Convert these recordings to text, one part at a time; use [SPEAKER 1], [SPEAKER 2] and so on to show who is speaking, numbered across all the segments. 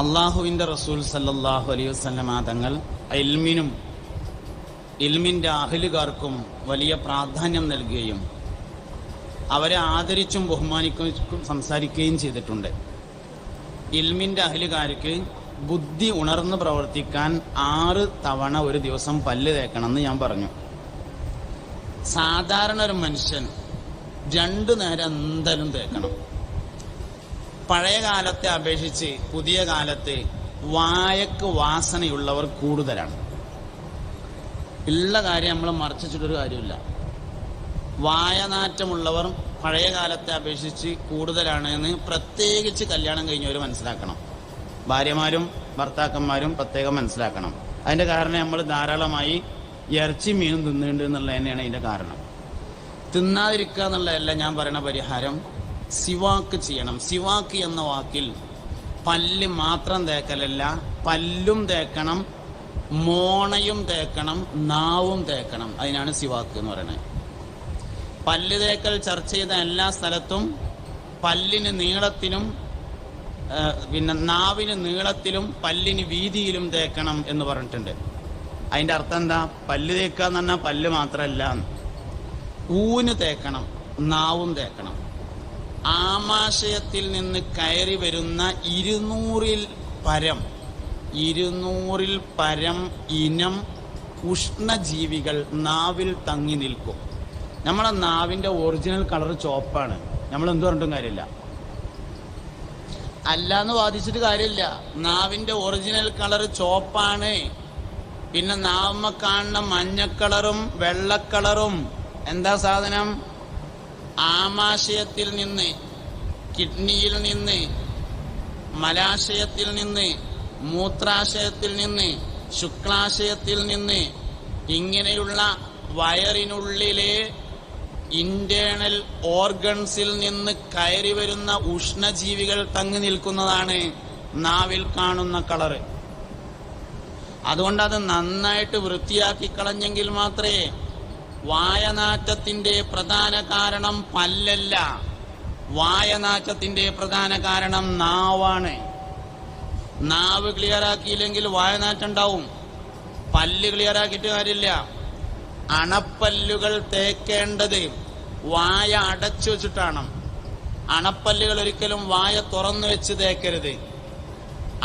[SPEAKER 1] അള്ളാഹുവിൻ്റെ റസൂൽ സല്ലല്ലാഹു അലൈഹി വസല്ലമ തങ്ങൾ ഇൽമിൻ്റെ അഹ്ലുകാർക്കും വലിയ പ്രാധാന്യം നൽകുകയും അവരെ ആദരിച്ചും ബഹുമാനിക്കുകയും സംസാരിക്കുകയും ചെയ്തിട്ടുണ്ട്. ഇൽമിൻ്റെ അഹ്ലുകാർക്ക് ബുദ്ധി ഉണർന്ന് പ്രവർത്തിക്കാൻ 6 തവണ ഒരു ദിവസം പല്ല് തേക്കണമെന്ന് ഞാൻ പറഞ്ഞു. സാധാരണ ഒരു മനുഷ്യൻ 2 നേരം എന്തായാലും തേക്കണം. പഴയ കാലത്തെ അപേക്ഷിച്ച് പുതിയ കാലത്ത് വായക്ക് വാസനയുള്ളവർ കൂടുതലാണ്. ഉള്ള കാര്യം നമ്മൾ മറച്ചിട്ടൊരു കാര്യമില്ല. വായനാറ്റമുള്ളവർ പഴയ കാലത്തെ അപേക്ഷിച്ച് കൂടുതലാണ് എന്ന് പ്രത്യേകിച്ച് കല്യാണം കഴിഞ്ഞവർ മനസ്സിലാക്കണം. ഭാര്യമാരും ഭർത്താക്കന്മാരും പ്രത്യേകം മനസ്സിലാക്കണം. അതിൻ്റെ കാരണം നമ്മൾ ധാരാളമായി ഇറച്ചി മീനും തിന്നുന്നുണ്ട് എന്നുള്ളത് തന്നെയാണ് അതിൻ്റെ കാരണം. തിന്നാതിരിക്കുക എന്നുള്ളതല്ല ഞാൻ പറയുന്ന പരിഹാരം. സിവാക്ക് ചെയ്യണം. സിവാക്ക് എന്ന വാക്കിൽ പല്ല് മാത്രം തേക്കലല്ല, പല്ലും തേക്കണം, മോണയും തേക്കണം, നാവും തേക്കണം. അതിനാണ് സിവാക്ക് എന്ന് പറയുന്നത്. പല്ല് തേക്കൽ ചർച്ച ചെയ്ത എല്ലാ സ്ഥലത്തും പല്ലിന് നീളത്തിലും നാവിന് നീളത്തിലും പല്ലിന് വീതിയിലും തേക്കണം എന്ന് പറഞ്ഞിട്ടുണ്ട്. അതിൻ്റെ അർത്ഥം എന്താ? പല്ല് തേക്കുക എന്ന് പറഞ്ഞാൽ പല്ല് മാത്രമല്ല, ഊന് തേക്കണം, നാവും തേക്കണം. ആമാശയത്തിൽ നിന്ന് കയറി വരുന്ന 200-ൽ പരം ഇനം ഉഷ്ണജീവികൾ നാവിൽ തങ്ങി നിൽക്കും. നമ്മളെ നാവിൻ്റെ ഒറിജിനൽ കളർ ചുവപ്പാണ്. നമ്മൾ എന്ത് പറഞ്ഞിട്ടും കാര്യമില്ല. അല്ലാന്ന് വാദിച്ചിട്ട് കാര്യമില്ല. നാവിൻ്റെ ഒറിജിനൽ കളർ ചുവപ്പാണ്. പിന്നെ നാവുമ്മ കാണുന്ന മഞ്ഞക്കളറും വെള്ളക്കളറും എന്താ സാധനം? ആമാശയത്തിൽ നിന്ന്, കിഡ്നിയിൽ നിന്ന്, മലാശയത്തിൽ നിന്ന്, മൂത്രാശയത്തിൽ നിന്ന്, ശുക്ലാശയത്തിൽ നിന്ന്, ഇങ്ങനെയുള്ള വയറിനുള്ളിലെ ഇന്റേണൽ ഓർഗൻസിൽ നിന്ന് കയറി വരുന്ന ഉഷ്ണജീവികൾ തങ്ങി നിൽക്കുന്നതാണ് നാവിൽ കാണുന്ന കളറ്. അതുകൊണ്ട് അത് നന്നായിട്ട് വൃത്തിയാക്കി കളഞ്ഞെങ്കിൽ മാത്രമേ. വായനാറ്റത്തിന്റെ പ്രധാന കാരണം പല്ലല്ല, വായനാറ്റത്തിന്റെ പ്രധാന കാരണം നാവാണ്. നാവ് ക്ലിയറാക്കിയില്ലെങ്കിൽ വായനാറ്റം ഉണ്ടാവും. പല്ല് ക്ലിയറാക്കിയിട്ട് കാര്യമില്ല. അണപ്പല്ലുകൾ തേക്കേണ്ടത് വായ അടച്ചു വെച്ചിട്ടാണ്. അണപ്പല്ലുകൾ ഒരിക്കലും വായ തുറന്നു വെച്ച് തേക്കരുത്.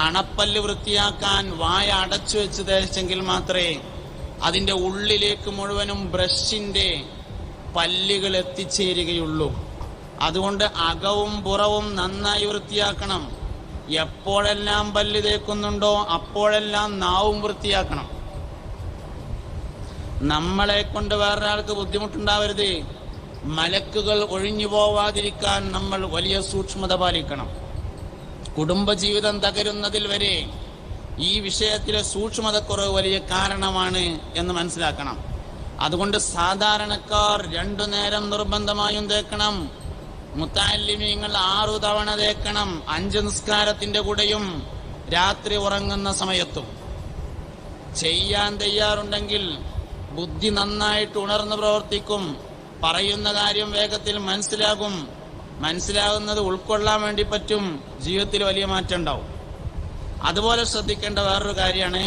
[SPEAKER 1] അണപ്പല്ല് വൃത്തിയാക്കാൻ വായ അടച്ചു വെച്ച് തേച്ചെങ്കിൽ മാത്രമേ അതിൻ്റെ ഉള്ളിലേക്ക് മുഴുവനും ബ്രഷിന്റെ പല്ലുകൾ എത്തിച്ചേരുകയുള്ളൂ. അതുകൊണ്ട് അകവും പുറവും നന്നായി വൃത്തിയാക്കണം. എപ്പോഴെല്ലാം പല്ല് തേക്കുന്നുണ്ടോ അപ്പോഴെല്ലാം നാവും വൃത്തിയാക്കണം. നമ്മളെ കൊണ്ട് വേറൊരാൾക്ക് ബുദ്ധിമുട്ടുണ്ടാവരുത്. മലക്കുകൾ ഒഴിഞ്ഞു പോവാതിരിക്കാൻ നമ്മൾ വലിയ സൂക്ഷ്മത പാലിക്കണം. കുടുംബജീവിതം തകരുന്നതിൽ വരെ ഈ വിഷയത്തിലെ സൂക്ഷ്മതക്കുറവ് വലിയ കാരണമാണ് എന്ന് മനസ്സിലാക്കണം. അതുകൊണ്ട് സാധാരണക്കാർ 2 നേരം നിർബന്ധമായും തേക്കണം. മുത്തഅല്ലിമീങ്ങൾ 6 തവണ തേക്കണം. 5 നിസ്കാരത്തിന്റെ കൂടെയും രാത്രി ഉറങ്ങുന്ന സമയത്തും. ചെയ്യാൻ തയ്യാറുണ്ടെങ്കിൽ ബുദ്ധി നന്നായിട്ട് ഉണർന്ന് പ്രവർത്തിക്കും. പറയുന്ന കാര്യം വേഗത്തിൽ മനസ്സിലാകും. മനസ്സിലാകുന്നത് ഉൾക്കൊള്ളാൻ വേണ്ടി പറ്റും. ജീവിതത്തിൽ വലിയ മാറ്റം ഉണ്ടാവും. അതുപോലെ ശ്രദ്ധിക്കേണ്ട വേറൊരു കാര്യമാണ്,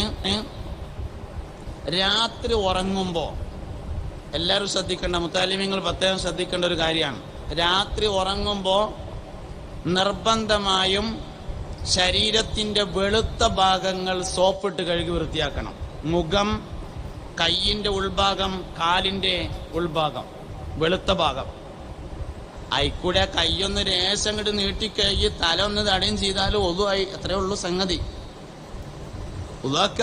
[SPEAKER 1] രാത്രി ഉറങ്ങുമ്പോൾ എല്ലാവരും ശ്രദ്ധിക്കേണ്ട, മുത്തഅല്ലിമീങ്ങൾ പ്രത്യേകം ശ്രദ്ധിക്കേണ്ട ഒരു കാര്യമാണ്. രാത്രി ഉറങ്ങുമ്പോൾ നിർബന്ധമായും ശരീരത്തിന്റെ വെളുത്ത ഭാഗങ്ങൾ സോപ്പിട്ട് കഴുകി വൃത്തിയാക്കണം. മുഖം, കയ്യിന്റെ ഉൾഭാഗം, കാലിന്റെ ഉൾഭാഗം, വെളുത്ത ഭാഗം. അയിക്കൂടെ കയ്യൊന്ന് രേശം അങ്ങോട്ട് നീട്ടിക്കഴുകി തല ഒന്ന് തടയും ചെയ്താലും ഒതുവായി. അത്രേ ഉള്ളൂ സംഗതി. ഒതുവാക്ക.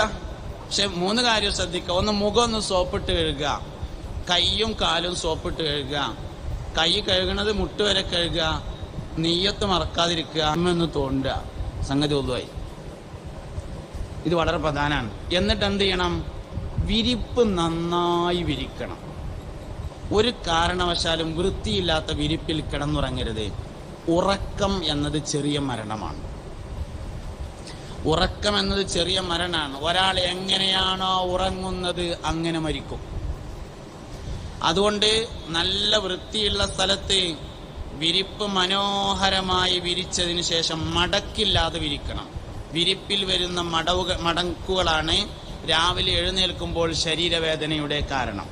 [SPEAKER 1] പക്ഷെ 3 കാര്യം ശ്രദ്ധിക്കുക. ഒന്ന്, മുഖം ഒന്ന് സോപ്പിട്ട് കഴുകുക. കയ്യും കാലും സോപ്പിട്ട് കഴുകുക. കൈ കഴുകണത് മുട്ട് വരെ കഴുകുക. നീയത്ത് മറക്കാതിരിക്കുക. എന്ന് തോണ്ടുക. സംഗതി ഒതുവായി. ഇത് വളരെ പ്രധാനമാണ്. എന്നിട്ട് എന്ത് ചെയ്യണം? വിരിപ്പ് നന്നായി വിരിക്കണം. ഒരു കാരണവശാലും വൃത്തിയില്ലാത്ത വിരിപ്പിൽ കിടന്നുറങ്ങരുത്. ഉറക്കം എന്നത് ചെറിയ മരണമാണ്. ഉറക്കം എന്നത് ചെറിയ മരണമാണ്. ഒരാൾ എങ്ങനെയാണോ ഉറങ്ങുന്നത് അങ്ങനെ മരിക്കും. അതുകൊണ്ട് നല്ല വൃത്തിയുള്ള സ്ഥലത്ത് വിരിപ്പ് മനോഹരമായി വിരിച്ചതിന് ശേഷം മടക്കില്ലാതെ വിരിക്കണം. വിരിപ്പിൽ വരുന്ന മടക്കുകളാണ് രാവിലെ എഴുന്നേൽക്കുമ്പോൾ ശരീരവേദനയുടെ കാരണം.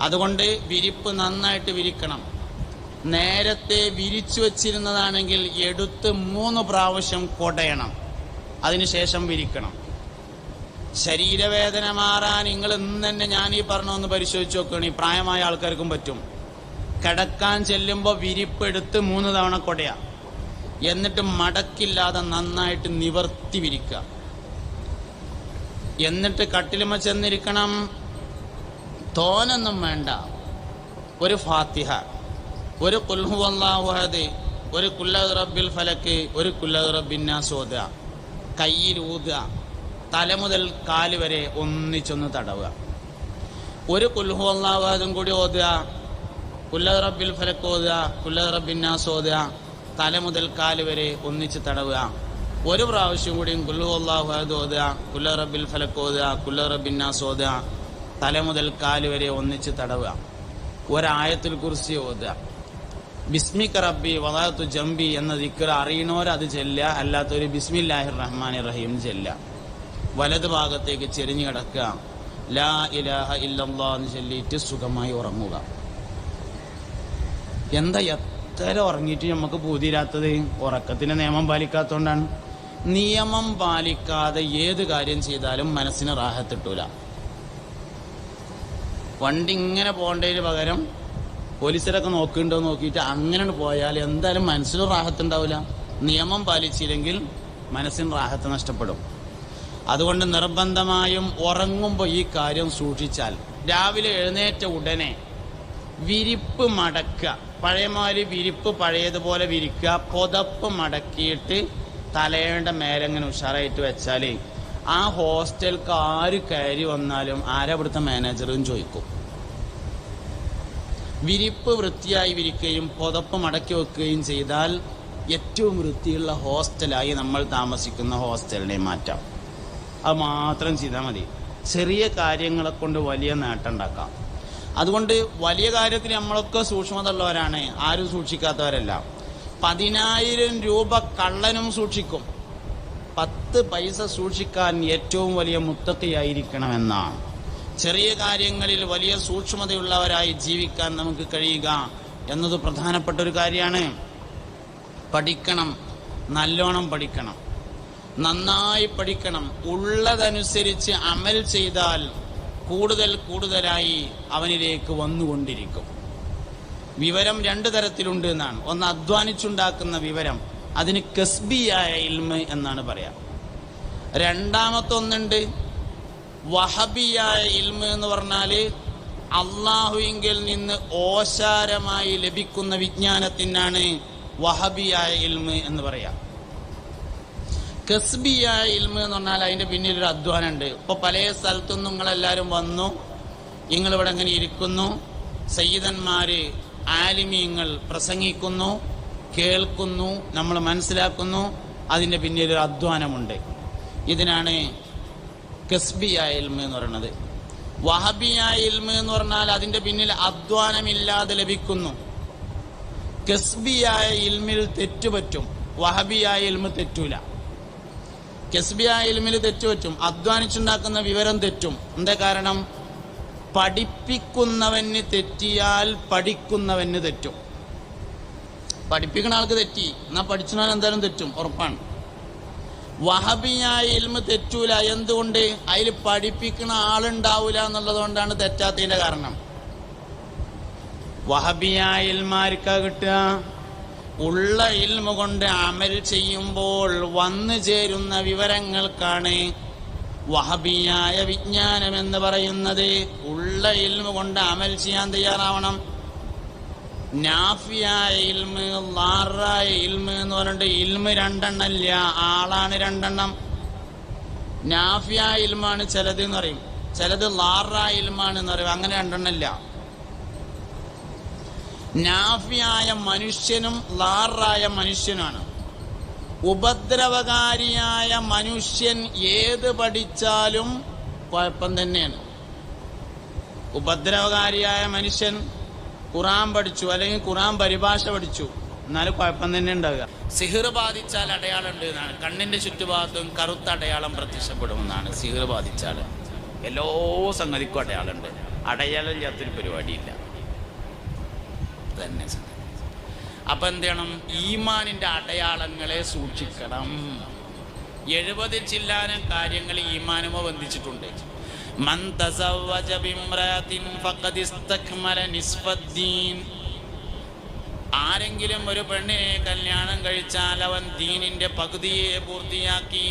[SPEAKER 1] അതുകൊണ്ട് വിരിപ്പ് നന്നായിട്ട് വിരിക്കണം. നേരത്തെ വിരിച്ചു വച്ചിരുന്നതാണെങ്കിൽ എടുത്ത് 3 പ്രാവശ്യം കൊടയണം, അതിനുശേഷം വിരിക്കണം. ശരീരവേദന മാറാൻ നിങ്ങൾ ഇന്ന് തന്നെ ഞാൻ ഈ പറഞ്ഞൊന്ന് പരിശോധിച്ച് നോക്കുകയാണ്. ഈ പ്രായമായ ആൾക്കാർക്കും പറ്റും. കിടക്കാൻ ചെല്ലുമ്പോൾ വിരിപ്പെടുത്ത് 3 തവണ കൊടയാ, എന്നിട്ട് മടക്കില്ലാതെ നന്നായിട്ട് നിവർത്തി വിരിക്കുക. എന്നിട്ട് കട്ടിലുമ ചെന്നിരിക്കണം. തോനൊന്നും വേണ്ട. ഒരു ഫാത്തിഹ, ഒരു ഖുൽ ഹുവല്ലാഹു അഹദ്, ഒരു ഖുൽ അഊദു ബിറബ്ബിൽ ഫലക്ക്, ഒരു ഖുൽ അഊദു ബിറബ്ബിൻ നാസ് ഓതുക. കയ്യിൽ ഊതുക. തല മുതൽ കാല് വരെ ഒന്നിച്ചൊന്ന് തടവുക. ഒരു ഖുൽ ഹുവല്ലാഹു അഹദും കൂടി ഓതുക. ഖുൽ അഊദു ബിറബ്ബിൽ ഫലക്ക് ഓതുക, ഖുൽ അഊദു ബിറബ്ബിൻ നാസ് ഓതുക. തല മുതൽ കാല് വരെ ഒന്നിച്ച് തടവുക. ഒരു പ്രാവശ്യം കൂടിയും ഖുൽ ഹുവല്ലാഹു അഹദ് ഓതുക, ഖുൽ അഊദു ബിറബ്ബിൽ ഫലക്ക് ഓതുക, ഖുൽ അഊദു ബിറബ്ബിൻ നാസ് ഓതുക. തല മുതൽ കാല് വരെ ഒന്നിച്ച് തടവുക. ഒരായത്തുൽ കുർസി ഓതുക. ബിസ്മിക റബ്ബി വദഅതു ജംബി എന്ന ദിക്ർ അറിയണോർ അത് ചെല്ലുക, അല്ലാത്തൊരു ബിസ്മില്ലാഹിർ റഹ്മാനിർ റഹീം ചെല്ലുക. വലത് ഭാഗത്തേക്ക് ചെരിഞ്ഞു കിടക്കുക. ലാ ഇലാഹ ഇല്ലല്ലാഹ് എന്ന് ചൊല്ലിയിട്ട് സുഖമായി ഉറങ്ങുക. എന്താ എത്ര ഉറങ്ങിയിട്ട് നമുക്ക് പൂതിരാത്തത്? ഉറക്കത്തിന്റെ നിയമം പാലിക്കാത്തതുകൊണ്ടാണ്. നിയമം പാലിക്കാതെ ഏത് കാര്യം ചെയ്താലും മനസ്സിന് റാഹത്തിട്ടൂല. വണ്ടി ഇങ്ങനെ പോകേണ്ടതിന് പകരം പോലീസിലൊക്കെ നോക്കുന്നുണ്ടോ നോക്കിയിട്ട് അങ്ങനെ പോയാൽ എന്തായാലും മനസ്സിന് റാഹത്തുണ്ടാവില്ല. നിയമം പാലിച്ചില്ലെങ്കിൽ മനസ്സിന് റാഹത്ത് നഷ്ടപ്പെടും. അതുകൊണ്ട് നിർബന്ധമായും ഉറങ്ങുമ്പോൾ ഈ കാര്യം സൂക്ഷിച്ചാൽ രാവിലെ എഴുന്നേറ്റ ഉടനെ വിരിപ്പ് മടക്കുക. പഴയമാതിരി വിരിപ്പ് പഴയതുപോലെ വിരിക്കുക. പുതപ്പ് മടക്കിയിട്ട് തലയുടെ മേലെങ്ങനെ ഉഷാറായിട്ട് വെച്ചാൽ ആ ഹോസ്റ്റലിലേക്ക് ആര് കയറി വന്നാലും ആരാ ഇവിടുത്തെ മാനേജറും ചോദിക്കും. വിരിപ്പ് വൃത്തിയായി വിരിക്കുകയും പുതപ്പ് മടക്കി വെക്കുകയും ചെയ്താൽ ഏറ്റവും വൃത്തിയുള്ള ഹോസ്റ്റലായി നമ്മൾ താമസിക്കുന്ന ഹോസ്റ്റലിനെ മാറ്റാം. അത് മാത്രം ചെയ്താൽ മതി. ചെറിയ കാര്യങ്ങളെ കൊണ്ട് വലിയ നേട്ടം ഉണ്ടാക്കാം. അതുകൊണ്ട് വലിയ കാര്യത്തിൽ നമ്മളൊക്കെ സൂക്ഷ്മത ഉള്ളവരാണ്, ആരും സൂക്ഷിക്കാത്തവരല്ല. 10,000 രൂപ കള്ളനും സൂക്ഷിക്കും. 10 പൈസ സൂക്ഷിക്കാൻ ഏറ്റവും വലിയ മുത്തഖിയായിരിക്കണമെന്നാണ്. ചെറിയ കാര്യങ്ങളിൽ വലിയ സൂക്ഷ്മതയുള്ളവരായി ജീവിക്കാൻ നമുക്ക് കഴിയുക എന്നത് പ്രധാനപ്പെട്ട ഒരു കാര്യമാണ്. പഠിക്കണം, നല്ലോണം പഠിക്കണം, നന്നായി പഠിക്കണം. ഉള്ളതനുസരിച്ച് അമൽ ചെയ്താൽ കൂടുതലായി അവനിലേക്ക് വന്നുകൊണ്ടിരിക്കും. വിവരം 2 തരത്തിലുണ്ട് എന്നാണ്. ഒന്ന് അധ്വാനിച്ചുണ്ടാക്കുന്ന വിവരം, അതിന് കസ്ബിയായ ഇൽമ് എന്നാണ് പറയാം. രണ്ടാമത്തൊന്നുണ്ട് വഹബിയായ ഇൽമ് എന്ന് പറഞ്ഞാൽ അള്ളാഹുവിങ്കിൽ നിന്ന് ഓശാരമായി ലഭിക്കുന്ന വിജ്ഞാനത്തിനാണ് വഹബിയായ ഇൽമ് എന്ന് പറയാം. കസ്ബിയായ ഇൽമ് എന്ന് പറഞ്ഞാൽ അതിന്റെ പിന്നിലൊരു അധ്വാനം ഉണ്ട്. ഇപ്പൊ പല സ്ഥലത്തുനിന്നും നിങ്ങളെല്ലാവരും വന്നു, നിങ്ങളിവിടെ ഇങ്ങനെ ഇരിക്കുന്നു, സയ്യിദന്മാര് ആലിമീങ്ങൾ പ്രസംഗിക്കുന്നു, കേൾക്കുന്നു, നമ്മൾ മനസ്സിലാക്കുന്നു. അതിന്റെ പിന്നിലൊരു അധ്വാനമുണ്ട്. ഇതിനാണ് കസ്ബിയായ ഇൽമ് എന്ന് പറയുന്നത്. വഹബിയായ ഇൽമ് എന്ന് പറഞ്ഞാൽ അതിന്റെ പിന്നിൽ അധ്വാനമില്ലാതെ ലഭിക്കുന്നു. കസ്ബിയായ ഇൽമിൽ തെറ്റുപറ്റും, വഹബിയായ ഇൽമ് തെറ്റൂല. കസ്ബിയായ ഇൽമിൽ തെറ്റുപറ്റും, അധ്വാനിച്ചുണ്ടാക്കുന്ന വിവരം തെറ്റും. എന്താ കാരണം? പഠിപ്പിക്കുന്നവന് തെറ്റിയാൽ പഠിക്കുന്നവന് തെറ്റും. പഠിപ്പിക്കുന്ന ആൾക്ക് തെറ്റി, എന്നാൽ പഠിച്ചവൻ എന്തായാലും തെറ്റും, ഉറപ്പാണ്. വഹബിയായ ഇൽമ് തെറ്റൂല. എന്തുകൊണ്ട്? അതിൽ പഠിപ്പിക്കുന്ന ആളുണ്ടാവൂല എന്നുള്ളത് കൊണ്ടാണ് തെറ്റാത്തതിന്റെ കാരണം. വഹബിയായ ഇൽമാർക്കാ കിട്ടുക? ഉള്ള ഇൽമ കൊണ്ട് അമൽ ചെയ്യുമ്പോൾ വന്നു ചേരുന്ന വിവരങ്ങൾക്കാണ് വഹബിയായ വിജ്ഞാനം എന്ന് പറയുന്നത്. ഉള്ള ഇൽമ കൊണ്ട് അമൽ ചെയ്യാൻ തയ്യാറാവണം. നാഫിയായ ഇൽമ്, ളാറായ ഇൽമ് എന്ന് പറഞ്ഞിട്ട് ഇൽമ് 2 എണ്ണല്ല, ആളാണ് 2 എണ്ണം. നാഫിയായ ഇൽമാണ് ചിലത് എന്ന് പറയും, ചിലത് ളാറായ ഇൽമാണ് എന്ന് പറയും. അങ്ങനെ 2 എണ്ണല്ല. നാഫിയായ മനുഷ്യനും ളാറായ മനുഷ്യനാണ്. ഉപദ്രവകാരിയായ മനുഷ്യൻ ഏത് പഠിച്ചാലും കുഴപ്പം തന്നെയാണ്. ഉപദ്രവകാരിയായ മനുഷ്യൻ ഖുർആൻ പഠിച്ചു, അല്ലെങ്കിൽ ഖുർആൻ പരിഭാഷ പഠിച്ചു, എന്നാലും കുഴപ്പം തന്നെ ഉണ്ടാവുക. സിഹിർ ബാധിച്ചാൽ അടയാളമുണ്ട് എന്നാണ്. കണ്ണിൻ്റെ ചുറ്റുഭാഗത്തും കറുത്ത അടയാളം പ്രത്യക്ഷപ്പെടുമെന്നാണ്. സിഹിർ ബാധിച്ചാൽ എല്ലാ സംഗതിക്കും അടയാളമുണ്ട്. അടയാളം ഇല്ലാത്തൊരു പരിപാടിയില്ല തന്നെ. അപ്പം എന്ത് ചെയ്യണം? ഈമാനിൻ്റെ അടയാളങ്ങളെ സൂക്ഷിക്കണം. 70 ചില്ലാനം കാര്യങ്ങൾ ഈമാനുമ ബന്ധിച്ചിട്ടുണ്ട്. മൻ തസവ്വജ ബിംറഅത്തിൻ ഫഖദ് ഇസ്തക്മല നിസ്ഫദ്ദീൻ. ആരെങ്കിലും ഒരു പെണ്ണിനെ കല്യാണം കഴിച്ചാൽ അവൻ ദീനിൻ്റെ പകുതിയെ പൂർത്തിയാക്കി.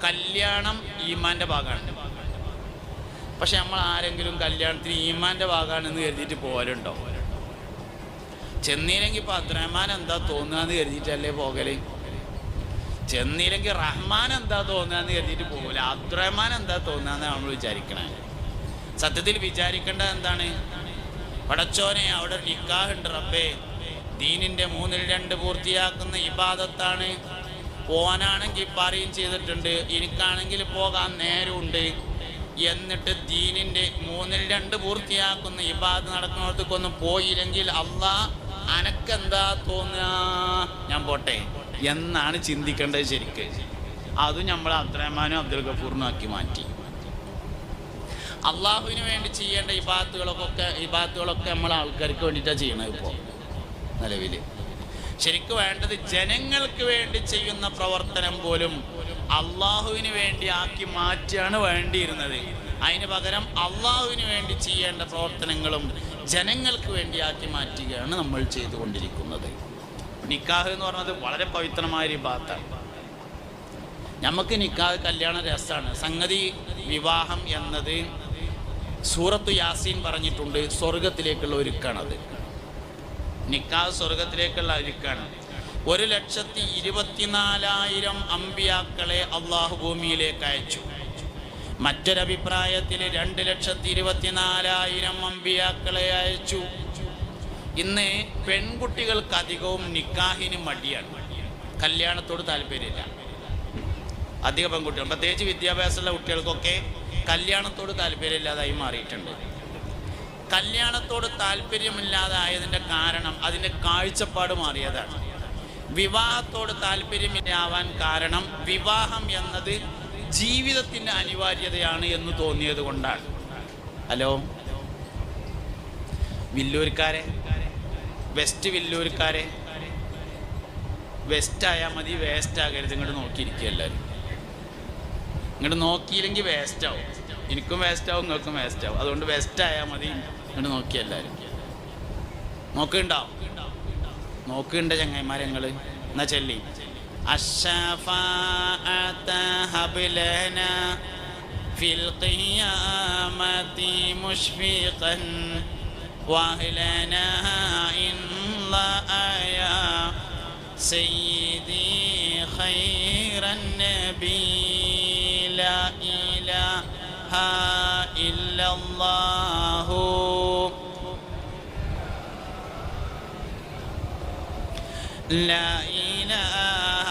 [SPEAKER 1] കല്യാണം ഈമാൻ്റെ ഭാഗമാണ്. പക്ഷെ നമ്മൾ ആരെങ്കിലും കല്യാണത്തിന് ഈമാൻ്റെ ഭാഗമാണെന്ന് കരുതിയിട്ട് പോകലുണ്ടോ? ചെന്നില്ലെങ്കിൽ ഇപ്പം അബ്ദുറഹ്മാൻ എന്താ തോന്നുകയെന്ന് കരുതിയിട്ടല്ലേ പോകല്. ചെന്നില്ലെങ്കിൽ റഹ്മാൻ എന്താ തോന്നുകയെന്ന് കരുതിയിട്ട് പോകില്ല. അബ്ദുറഹ്മാൻ എന്താ തോന്നുകയെന്ന് നമ്മൾ വിചാരിക്കണേ. സത്യത്തിൽ വിചാരിക്കേണ്ടത് എന്താണ്? പടച്ചോനെ, അവിടെ നിക്കാഹുണ്ട് റബ്ബേ, ദീനിൻ്റെ 2/3 പൂർത്തിയാക്കുന്ന ഇബാദത്താണ്. ഓനാണെങ്കിൽ പറയും ചെയ്തിട്ടുണ്ട്, എനിക്കാണെങ്കിൽ പോകാൻ നേരമുണ്ട്. എന്നിട്ട് ദീനിൻ്റെ 2/3 പൂർത്തിയാക്കുന്ന ഇബാദത്ത് നടക്കുന്നിടത്തേക്കൊന്നും പോയില്ലെങ്കിൽ അള്ളാഹ് അനക്കെന്താ തോന്നുക, ഞാൻ പോട്ടെ എന്നാണ് ചിന്തിക്കേണ്ടത് ശരിക്ക്. അതും നമ്മൾ അബ്ദുറഹ്മാനും അബ്ദുൽ ഗഫൂറിനും ആക്കി മാറ്റി. അള്ളാഹുവിന് വേണ്ടി ചെയ്യേണ്ട ഇബാദത്തുകളൊക്കെ നമ്മൾ ആൾക്കാർക്ക് വേണ്ടിയിട്ടാണ് ചെയ്യണത്. ഇപ്പോൾ നിലവിൽ ശരിക്കും വേണ്ടത് ജനങ്ങൾക്ക് വേണ്ടി ചെയ്യുന്ന പ്രവർത്തനം പോലും അള്ളാഹുവിന് വേണ്ടി ആക്കി മാറ്റിയാണ് വേണ്ടിയിരുന്നത്. അതിന് പകരം അള്ളാഹുവിന് വേണ്ടി ചെയ്യേണ്ട പ്രവർത്തനങ്ങളും ജനങ്ങൾക്ക് വേണ്ടി ആക്കി മാറ്റുകയാണ് നമ്മൾ ചെയ്തുകൊണ്ടിരിക്കുന്നത്. നിക്കാഹ് എന്ന് പറഞ്ഞത് വളരെ പവിത്രമായൊരു ഇബാദത്താണ്. നമുക്ക് നിക്കാഹ് കല്യാണം രസമാണ്. സംഗതി വിവാഹം എന്നത് സൂറത്തു യാസീൻ പറഞ്ഞിട്ടുണ്ട്, സ്വർഗത്തിലേക്കുള്ള ഒരുക്കാണത്. നിക്കാഹ് സ്വർഗത്തിലേക്കുള്ള ഒരുക്കാണ്. 1,24,000 അമ്പിയാക്കളെ അള്ളാഹു ഭൂമിയിലേക്ക് അയച്ചു. മറ്റൊരഭിപ്രായത്തിൽ 2,24,000 അമ്പിയാക്കളെ അയച്ചു. ഇന്ന് പെൺകുട്ടികൾക്ക് അധികവും നിക്കാഹിന് മടിയാണ്, കല്യാണത്തോട് താല്പര്യമില്ല. അധിക പെൺകുട്ടികൾ, പ്രത്യേകിച്ച് വിദ്യാഭ്യാസമുള്ള കുട്ടികൾക്കൊക്കെ കല്യാണത്തോട് താല്പര്യമില്ലാതായി മാറിയിട്ടുണ്ട്. കല്യാണത്തോട് താല്പര്യമില്ലാതായതിൻ്റെ കാരണം അതിൻ്റെ കാഴ്ചപ്പാട് മാറിയതാണ്. വിവാഹത്തോട് താല്പര്യമില്ലാവാൻ കാരണം വിവാഹം എന്നത് ജീവിതത്തിൻ്റെ അനിവാര്യതയാണ് എന്ന് തോന്നിയത് കൊണ്ടാണ്. ഹലോ വില്ലൂർക്കാരെ, വെസ്റ്റ് വില്ലൂർക്കാരെ, വെസ്റ്റായാൽ മതി, വേസ്റ്റ് ആകരുത്. ഇങ്ങോട്ട് നോക്കിയിരിക്കുക എല്ലാവരും. ഇങ്ങോട്ട് നോക്കിയില്ലെങ്കിൽ വേസ്റ്റാവും. എനിക്കും വേസ്റ്റാവും, നിങ്ങൾക്കും വേസ്റ്റാവും. അതുകൊണ്ട് വെസ്റ്റായാൽ മതി. ഇങ്ങോട്ട് നോക്കിയ എല്ലാവരും. നോക്കുന്നുണ്ട് ചങ്ങായിമാരെ നിങ്ങൾ. എന്നാ ചൊല്ലി الشفاعة هب لنا في القيامة مشفقا واهلنا إن الله يا سيدي خير النبي لا إله إلا الله لا إله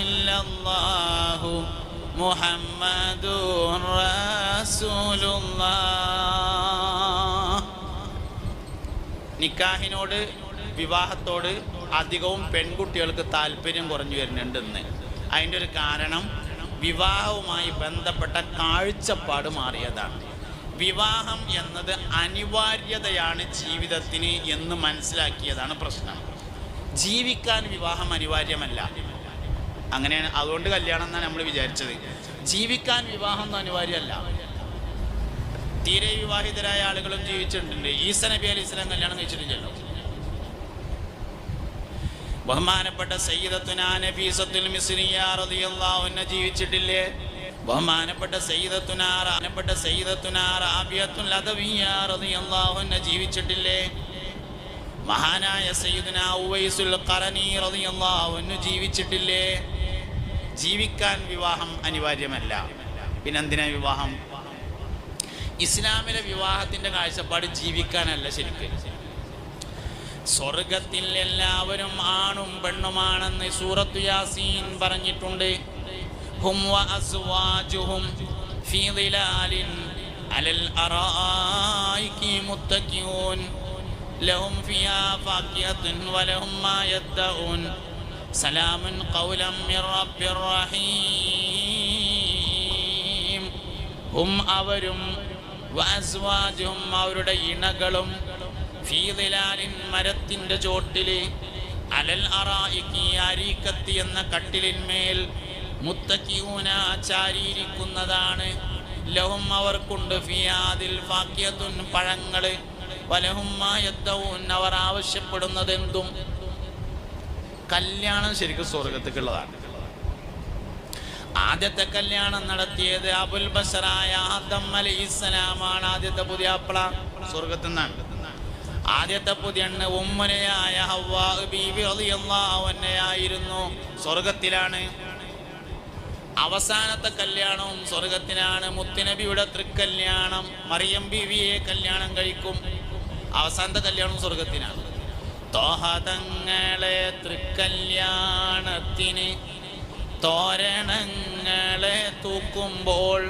[SPEAKER 1] إلا الله محمد رسول الله. നിക്കാഹിനോട്, വിവാഹത്തോട് അധികവും പെൺകുട്ടികൾക്ക് താല്പര്യം കുറഞ്ഞു വരുന്നുണ്ടെന്ന്. അതിൻ്റെ ഒരു കാരണം വിവാഹവുമായി ബന്ധപ്പെട്ട കാഴ്ചപ്പാട് മാറിയതാണ്. വിവാഹം എന്നത് അനിവാര്യതയാണ് ജീവിതത്തിന് എന്ന് മനസ്സിലാക്കിയതാണ് പ്രശ്നം. ജീവിക്കാൻ വിവാഹം അനിവാര്യമല്ല. അങ്ങനെയാണ്, അതുകൊണ്ട് കല്യാണം എന്നാണ് നമ്മൾ വിചാരിച്ചത്. ജീവിക്കാൻ വിവാഹം ഒന്നും അനിവാര്യമല്ല. തീരെ വിവാഹിതരായ ആളുകളും ജീവിച്ചിട്ടുണ്ട്. ഈസ നബി അലൈഹി സ്വലാം കല്യാണം കഴിച്ചിട്ടില്ലല്ലോ. ബഹുമാനപ്പെട്ട സയ്യിദത്തുനാ നഫീസത്തുൽ മിസ്രിയ റളിയല്ലാഹു അൻഹ ജീവിച്ചിട്ടില്ലേ? ബഹുമാനപ്പെട്ട സയ്യിദത്തുനാ റാബിയത്തുൽ അദവിയ്യ റളിയല്ലാഹു അൻഹ ജീവിച്ചിട്ടില്ലേ? മഹാനായ സയ്യിദുനാ ഉവൈസുൽ ഖറനി റളിയല്ലാഹു അൻഹു ജീവിച്ചിട്ടില്ലേ? ജീവിക്കാൻ വിവാഹം അനിവാര്യമല്ല. പിന്നെന്തിനാ വിവാഹം? ഇസ്ലാമിലെ വിവാഹത്തിൻ്റെ കാഴ്ചപ്പാട് ജീവിക്കാനല്ല. ശരിക്കും സ്വർഗത്തിൽ എല്ലാവരും ആണും പെണ്ണുമാണെന്ന് സൂറത്തു യാസീൻ പറഞ്ഞിട്ടുണ്ട്. ഹും വ അസ്വാജുഹും ഫീ ളിലാലിൻ അലൽ അറായികി മുത്തഖിഊൻ. ലഹും ഫിഹാ ഫാകിഹത്തുൻ വലഹും മാ യദ്ദഊൻ സലാമുൻ ഖൗലൻ മിർ റബ്ബിർ റഹീം. ഹും അവരും വഅസ്വാജുഹും അവരുടെ ഇണകളും ഫീ ദിലാലിൻ മരത്തിന്റെ ചോട്ടില് അലൽ അറായികി അരീക്കത്തി എന്ന കട്ടിലിന്മേൽ മുത്തഖിഊന ചാരിയിരിക്കുന്നതാണ്. ലഹും അവർക്കുണ്ട് ഫിയാദിൽ ഫാകിഹത്തുൻ പഴങ്ങള് വലഹും മാ യദ്ദഊൻ അവർ ആവശ്യപ്പെടുന്നതെന്തും. കല്യാണം ശരിക്കും സ്വർഗത്തേക്കുള്ളതാണ്. ആദ്യത്തെ കല്യാണം നടത്തിയത് അബുൽ ബശറായ ആദം അലൈഹിസ്സലാമാണ്. ആദ്യത്തെ പുതിയാപ്ല സ്വർഗത്തിൽ നിന്നാണ്. ആദ്യത്തെ പുതിയണ്ണ് ഉമ്മനയായ ഹവ്വാ ബീവി റളിയല്ലാഹു അൻഹയായിരുന്നു, സ്വർഗത്തിലാണ്. അവസാനത്തെ കല്യാണവും സ്വർഗത്തിലാണ്. മുത്തുനബിയുടെ തൃക്കല്യാണം മറിയം ബീവിയെ കല്യാണം കഴിക്കും. അവസാനത്തെ കല്യാണവും സ്വർഗത്തിനാണ്. ത്വാഹ തങ്ങളെ തൃക്കല്യാണത്തിന് തോരണങ്ങളെ തൂക്കുമ്പോൾ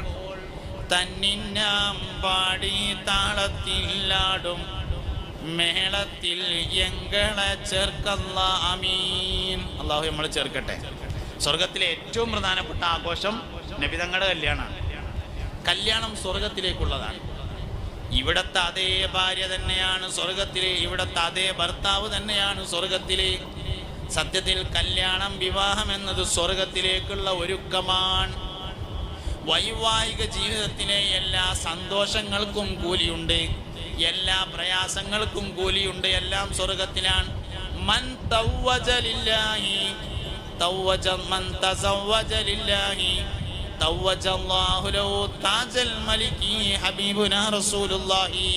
[SPEAKER 1] തന്നിന്നാം പാടി താളത്തിലാടും മേളത്തിൽ എങ്ങളെ ചേർക്കല്ല അമീൻ. അള്ളാഹു നമ്മളെ ചേർക്കട്ടെ. സ്വർഗത്തിലെ ഏറ്റവും പ്രധാനപ്പെട്ട ആഘോഷം നബിതങ്ങളുടെ കല്യാണമാണ്. കല്യാണം സ്വർഗത്തിലേക്കുള്ളതാണ്. ഇവിടത്തെ അതേ ഭാര്യ തന്നെയാണ് സ്വർഗത്തിലെ, ഇവിടത്തെ അതേ ഭർത്താവ് തന്നെയാണ് സ്വർഗത്തിലെ. സത്യത്തിൽ കല്യാണം, വിവാഹം എന്നത് സ്വർഗത്തിലേക്കുള്ള ഒരുക്കമാണ്. വൈവാഹിക ജീവിതത്തിലെ എല്ലാ സന്തോഷങ്ങൾക്കും കൂലിയുണ്ട്, എല്ലാ പ്രയാസങ്ങൾക്കും കൂലിയുണ്ട്. എല്ലാം സ്വർഗത്തിലാണ്. മൻ തവ്വജ ലില്ലാഹി തവ്വജ മൻ തസവ്വജ ലില്ലാഹി തവ്വജ അല്ലാഹു ലഹു താജൽ മലികി ഹബീബുനാ റസൂലുള്ളാഹി.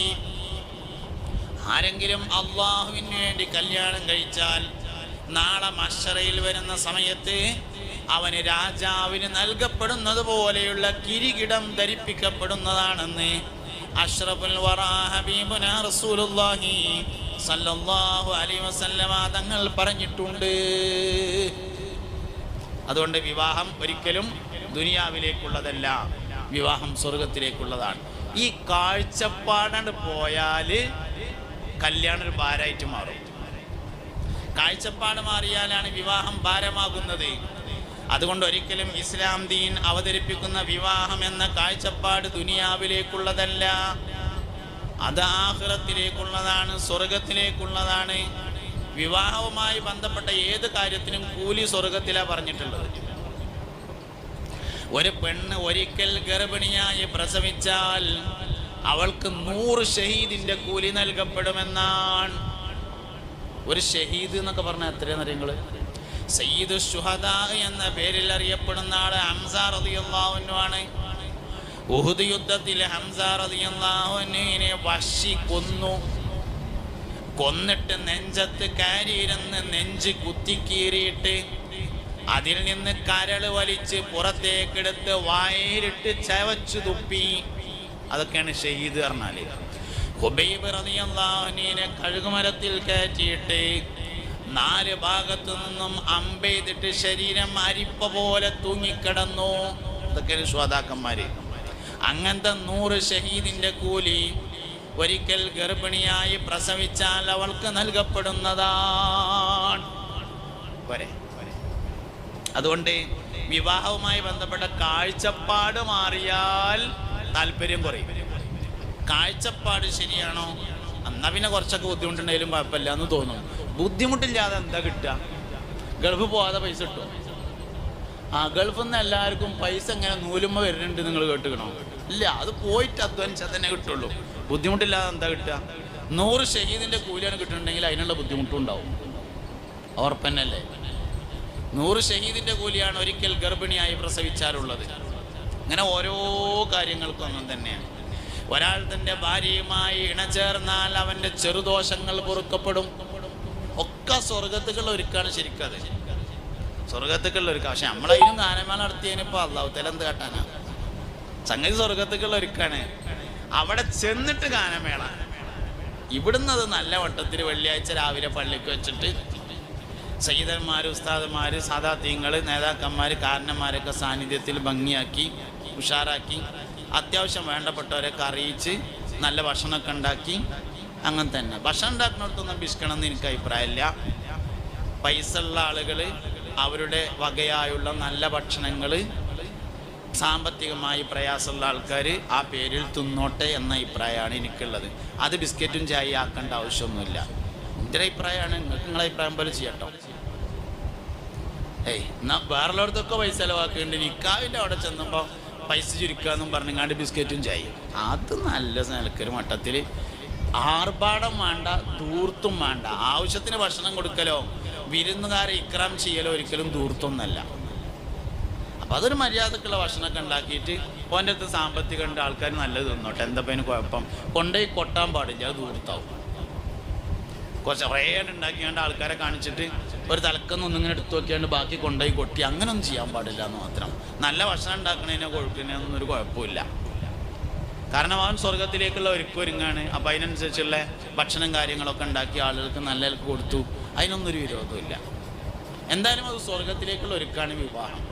[SPEAKER 1] ആരെങ്കിലും അല്ലാഹുവിന് വേണ്ടി കല്യാണം കഴിച്ചാൽ നാളെ മഹ്ശറയിൽ വരുന്ന സമയത്ത് അവന് രാജാവിന് നൽകപ്പെടുന്നത് പോലെയുള്ള കിരീടം ധരിപ്പിക്കപ്പെടുന്നതാണെന്ന് അഷ്റഫുൽ വറാ ഹബീബുനാ റസൂലുള്ളാഹി സല്ലല്ലാഹു അലൈഹി വസല്ലമ തങ്ങൾ പറഞ്ഞിട്ടുണ്ട്. അതുകൊണ്ട് വിവാഹം ഒരിക്കലും ദുനിയാവിലേക്കുള്ളതല്ല, വിവാഹം സ്വർഗത്തിലേക്കുള്ളതാണ്. ഈ കാഴ്ചപ്പാട് പോയാൽ കല്യാണം ഒരു ഭാരമായിട്ട് മാറും. കാഴ്ചപ്പാട് മാറിയാലാണ് വിവാഹം ഭാരമാകുന്നത്. അതുകൊണ്ട് ഒരിക്കലും ഇസ്ലാം ദീൻ അവതരിപ്പിക്കുന്ന വിവാഹം എന്ന കാഴ്ചപ്പാട് ദുനിയാവിലേക്കുള്ളതല്ല, അത് ആഖിറത്തിലേക്കുള്ളതാണ്, സ്വർഗത്തിലേക്കുള്ളതാണ്. വിവാഹവുമായി ബന്ധപ്പെട്ട ഏത് കാര്യത്തിനും കൂലി സ്വർഗത്തിലാണ് പറഞ്ഞിട്ടുള്ളത്. ഒരു പെണ്ണ് ഒരിക്കൽ ഗർഭിണിയായി പ്രസവിച്ചാൽ അവൾക്ക് 100 ഷഹീദിന്റെ കൂലി നൽകപ്പെടുമെന്നാണ്. ഒരു ഷഹീദ് എന്നൊക്കെ പറഞ്ഞാൽ എത്രയെന്ന് അറിയങ്ങള്? സയ്യിദു ശുഹദാ എന്ന പേരിൽ അറിയപ്പെടുന്ന ആള് ഹംസ റളിയല്ലാഹു അൻഹു ആണ്. ഉഹുദ് യുദ്ധത്തിൽ ഹംസ റളിയല്ലാഹു അൻഹുവിനെ വഹ്ശി കൊന്നിട്ട് നെഞ്ചത്ത് കയറിയിരുന്ന് നെഞ്ച് കുത്തിക്കീറിയിട്ട് അതിൽ നിന്ന് കരള് വലിച്ച് പുറത്തേക്കെടുത്ത് വായിലിട്ട് ചവച്ചു തുപ്പി. അതൊക്കെയാണ് ഷഹീദ് പറഞ്ഞാല്. ഹുബൈബ് റളിയല്ലാഹു അൻഹുവിനെ കഴുകുമരത്തിൽ കയറ്റിയിട്ട് 4 ഭാഗത്തു നിന്നും അമ്പെയ്തിട്ട് ശരീരം അരിപ്പ പോലെ തൂങ്ങിക്കിടന്നു. ഇതൊക്കെയാണ് ശ്വാതാക്കന്മാര്. അങ്ങനത്തെ 100 ഷഹീദിന്റെ കൂലി ഒരിക്കൽ ഗർഭിണിയായി പ്രസവിച്ചാൽ അവൾക്ക് നൽകപ്പെടുന്നതാണ്. അതുകൊണ്ട് വിവാഹവുമായി ബന്ധപ്പെട്ട കാഴ്ചപ്പാട് മാറിയാൽ താല്പര്യം കുറയും. കാഴ്ചപ്പാട് ശരിയാണോ, എന്നാ പിന്നെ കുറച്ചൊക്കെ ബുദ്ധിമുട്ടുണ്ടെങ്കിലും കുഴപ്പമില്ല എന്ന് തോന്നും. ബുദ്ധിമുട്ടില്ലാതെ എന്താ കിട്ടുക? ഗൾഫ് പോകാതെ പൈസ കിട്ടും. ഗൾഫിൽ നിന്ന് എല്ലാവർക്കും പൈസ ഇങ്ങനെ നൂലുമ്മ വരുന്നുണ്ട്, നിങ്ങൾ കേട്ടുക്കണോ? ഇല്ല, അത് പോയിട്ട് അധ്വാനിച്ചാൽ തന്നെ കിട്ടുള്ളൂ. ബുദ്ധിമുട്ടില്ലാതെ എന്താ കിട്ടുക? 100 ഷഹീദിന്റെ കൂലിയാണ് കിട്ടുന്നുണ്ടെങ്കിൽ അതിനുള്ള ബുദ്ധിമുട്ടും ഉണ്ടാവും. ഉറപ്പന്നല്ലേ? 100 ഷഹീദിന്റെ കൂലിയാണ് ഒരിക്കൽ ഗർഭിണിയായി പ്രസവിച്ചാലുള്ളത്. അങ്ങനെ ഓരോ കാര്യങ്ങൾക്കും ഒന്നും തന്നെയാണ്. ഒരാൾ തൻ്റെ ഭാര്യയുമായി ഇണചേർന്നാൽ അവൻ്റെ ചെറുദോഷങ്ങൾ പൊറുക്കപ്പെടും. ഒക്കെ സ്വർഗത്തുക്കുള്ള ഒരുക്കാണ് ശരിക്കത്, സ്വർഗത്തുക്കുള്ള ഒരുക്കാം. പക്ഷെ നമ്മളതിനും ഗാനമേള നടത്തിയതിനിപ്പോൾ അള്ളാഹുത്തല എന്ത് കാട്ടാനാ? സംഗതി സ്വർഗത്തുക്കുള്ള ഒരുക്കാണ്. അവിടെ ചെന്നിട്ട് ഗാനമേള. ഇവിടുന്ന് അത് നല്ല വട്ടത്തിൽ വെള്ളിയാഴ്ച രാവിലെ പള്ളിക്ക് വെച്ചിട്ട് സയ്യിദന്മാർ, ഉസ്താദന്മാർ, സാദാത്യങ്ങൾ, നേതാക്കന്മാർ, കാരണന്മാരൊക്കെ സാന്നിധ്യത്തിൽ ഭംഗിയാക്കി ഉഷാറാക്കി അത്യാവശ്യം വേണ്ടപ്പെട്ടവരൊക്കെ അറിയിച്ച് നല്ല ഭക്ഷണമൊക്കെ ഉണ്ടാക്കി അങ്ങനെ തന്നെ ഭക്ഷണം ഉണ്ടാക്കുന്നിടത്തൊന്നും പിശുക്കണം എന്ന് എനിക്ക് അഭിപ്രായമില്ല. പൈസ ഉള്ള ആളുകൾ അവരുടെ വകയായുള്ള നല്ല ഭക്ഷണങ്ങൾ സാമ്പത്തികമായി പ്രയാസമുള്ള ആൾക്കാർ ആ പേരിൽ തിന്നോട്ടെ എന്ന അഭിപ്രായമാണ് എനിക്കുള്ളത്. അത് ബിസ്ക്കറ്റും ചായ ആക്കേണ്ട ആവശ്യമൊന്നുമില്ല. എൻ്റെ അഭിപ്രായമാണ്. നിങ്ങൾക്ക് നിങ്ങളെ അഭിപ്രായം പോലെ ചെയ്യട്ടോ. എന്നാൽ വേറുള്ളവർക്കൊക്കെ പൈസ ചിലവാക്കുന്നുണ്ട്. നിക്കാവിൻ്റെ അവിടെ ചെന്നുമ്പോൾ പൈസ ചുരുക്കാന്നും പറഞ്ഞങ്ങാണ്ട് ബിസ്ക്കറ്റും ചായയും. അത് നല്ല നിലക്കൊരു മട്ടത്തിൽ ആർഭാടം വേണ്ട, ധൂർത്തും വേണ്ട. ആവശ്യത്തിന് ഭക്ഷണം കൊടുക്കലോ വിരുന്നുകാരെ ഇക്രാം ചെയ്യലോ ഒരിക്കലും ധൂർത്തൊന്നല്ല. അപ്പം അതൊരു മര്യാദക്കുള്ള ഭക്ഷണമൊക്കെ ഉണ്ടാക്കിയിട്ട് ഓൻ്റെ അടുത്ത് സാമ്പത്തികം ഉണ്ട്, ആൾക്കാർ നല്ലത് തിന്നോട്ടെ, എന്താ അതിന് കുഴപ്പം. കൊണ്ടുപോയി കൊട്ടാൻ പാടില്ല, അത് ധൂർത്താവും. കുറച്ച് കുറേ ഉണ്ടാക്കിയാണ്ട് ആൾക്കാരെ കാണിച്ചിട്ട് ഒരു തലക്കൊന്നും ഇങ്ങനെ എടുത്തു നോക്കിയാണ്ട് ബാക്കി കൊണ്ടുപോയി കൊട്ടി അങ്ങനെയൊന്നും ചെയ്യാൻ പാടില്ല എന്ന് മാത്രം. നല്ല ഭക്ഷണം ഉണ്ടാക്കണതിനോ കൊഴുക്കുന്നതിനൊന്നും ഒരു കുഴപ്പമില്ല. കാരണം അവൻ സ്വർഗത്തിലേക്കുള്ള ഒരുക്കഒരുങ്ങാണ്. അപ്പം അതിനനുസരിച്ചുള്ള ഭക്ഷണം കാര്യങ്ങളൊക്കെ ഉണ്ടാക്കി ആളുകൾക്ക് നല്ല കൊടുത്തു. അതിനൊന്നും ഒരു വിരോധമില്ല. എന്തായാലും അത് സ്വർഗത്തിലേക്കുള്ള ഒരുക്കാണ് വിവാഹം.